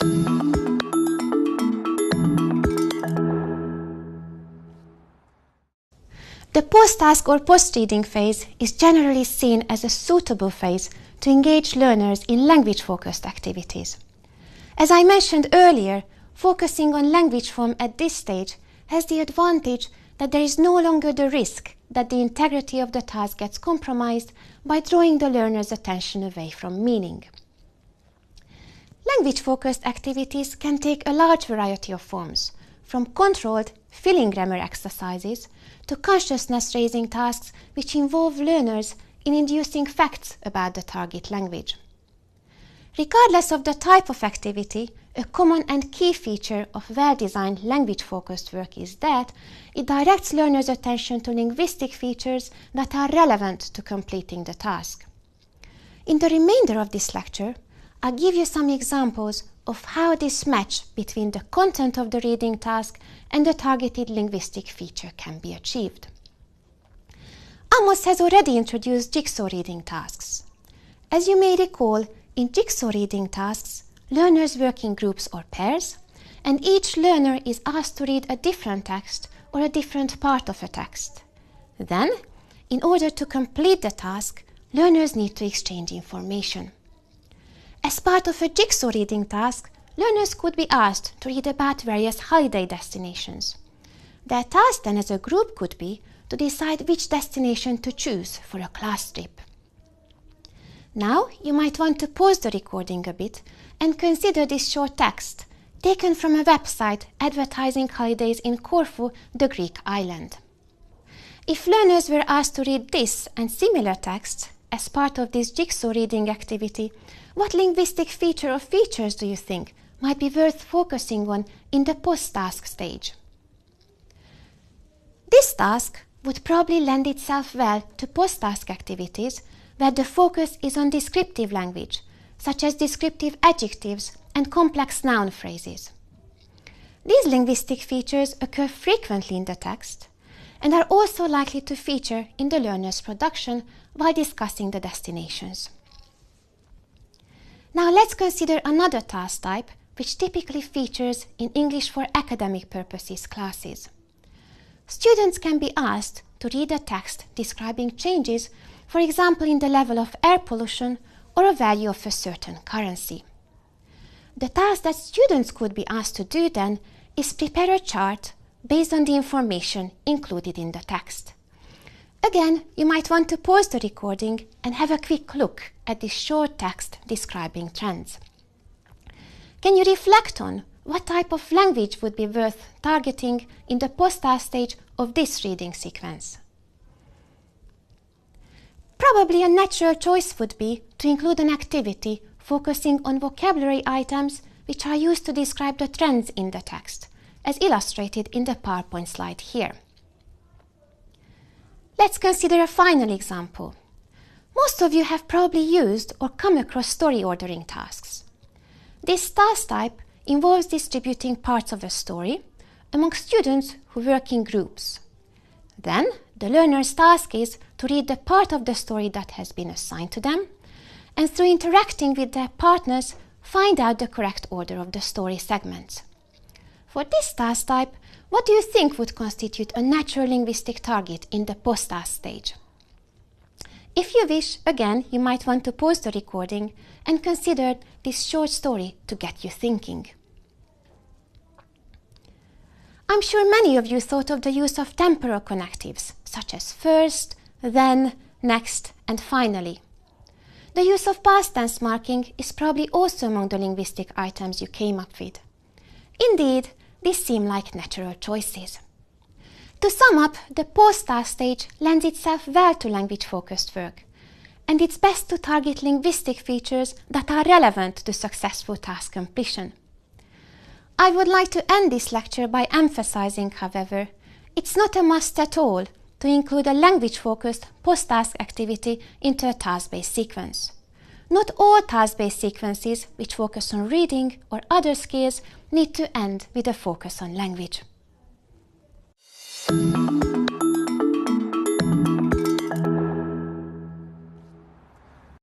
The post-task or post-reading phase is generally seen as a suitable phase to engage learners in language-focused activities. As I mentioned earlier, focusing on language form at this stage has the advantage that there is no longer the risk that the integrity of the task gets compromised by drawing the learner's attention away from meaning. Language-focused activities can take a large variety of forms, from controlled, filling grammar exercises to consciousness-raising tasks which involve learners in inducing facts about the target language. Regardless of the type of activity, a common and key feature of well-designed language-focused work is that it directs learners' attention to linguistic features that are relevant to completing the task. In the remainder of this lecture, I'll give you some examples of how this match between the content of the reading task and the targeted linguistic feature can be achieved. Amos has already introduced jigsaw reading tasks. As you may recall, in jigsaw reading tasks, learners work in groups or pairs, and each learner is asked to read a different text or a different part of a text. Then, in order to complete the task, learners need to exchange information. As part of a jigsaw reading task, learners could be asked to read about various holiday destinations. Their task then as a group could be to decide which destination to choose for a class trip. Now you might want to pause the recording a bit and consider this short text, taken from a website advertising holidays in Corfu, the Greek island. If learners were asked to read this and similar texts as part of this jigsaw reading activity, what linguistic feature or features do you think might be worth focusing on in the post-task stage? This task would probably lend itself well to post-task activities where the focus is on descriptive language, such as descriptive adjectives and complex noun phrases. These linguistic features occur frequently in the text and are also likely to feature in the learner's production while discussing the destinations. Now let's consider another task type which typically features in English for academic purposes classes. Students can be asked to read a text describing changes, for example in the level of air pollution or a value of a certain currency. The task that students could be asked to do then is prepare a chart based on the information included in the text. Again, you might want to pause the recording and have a quick look at this short text describing trends. Can you reflect on what type of language would be worth targeting in the post-task stage of this reading sequence? Probably a natural choice would be to include an activity focusing on vocabulary items which are used to describe the trends in the text, as illustrated in the PowerPoint slide here. Let's consider a final example. Most of you have probably used or come across story ordering tasks. This task type involves distributing parts of a story among students who work in groups. Then, the learner's task is to read the part of the story that has been assigned to them, and through interacting with their partners, find out the correct order of the story segments. For this task type, what do you think would constitute a natural linguistic target in the post-task stage? If you wish, again, you might want to pause the recording and consider this short story to get you thinking. I'm sure many of you thought of the use of temporal connectives, such as first, then, next, and finally. The use of past tense marking is probably also among the linguistic items you came up with. Indeed, these seem like natural choices. To sum up, the post-task stage lends itself well to language-focused work, and it's best to target linguistic features that are relevant to successful task completion. I would like to end this lecture by emphasizing, however, it's not a must at all to include a language-focused post-task activity into a task-based sequence. Not all task-based sequences which focus on reading or other skills need to end with a focus on language.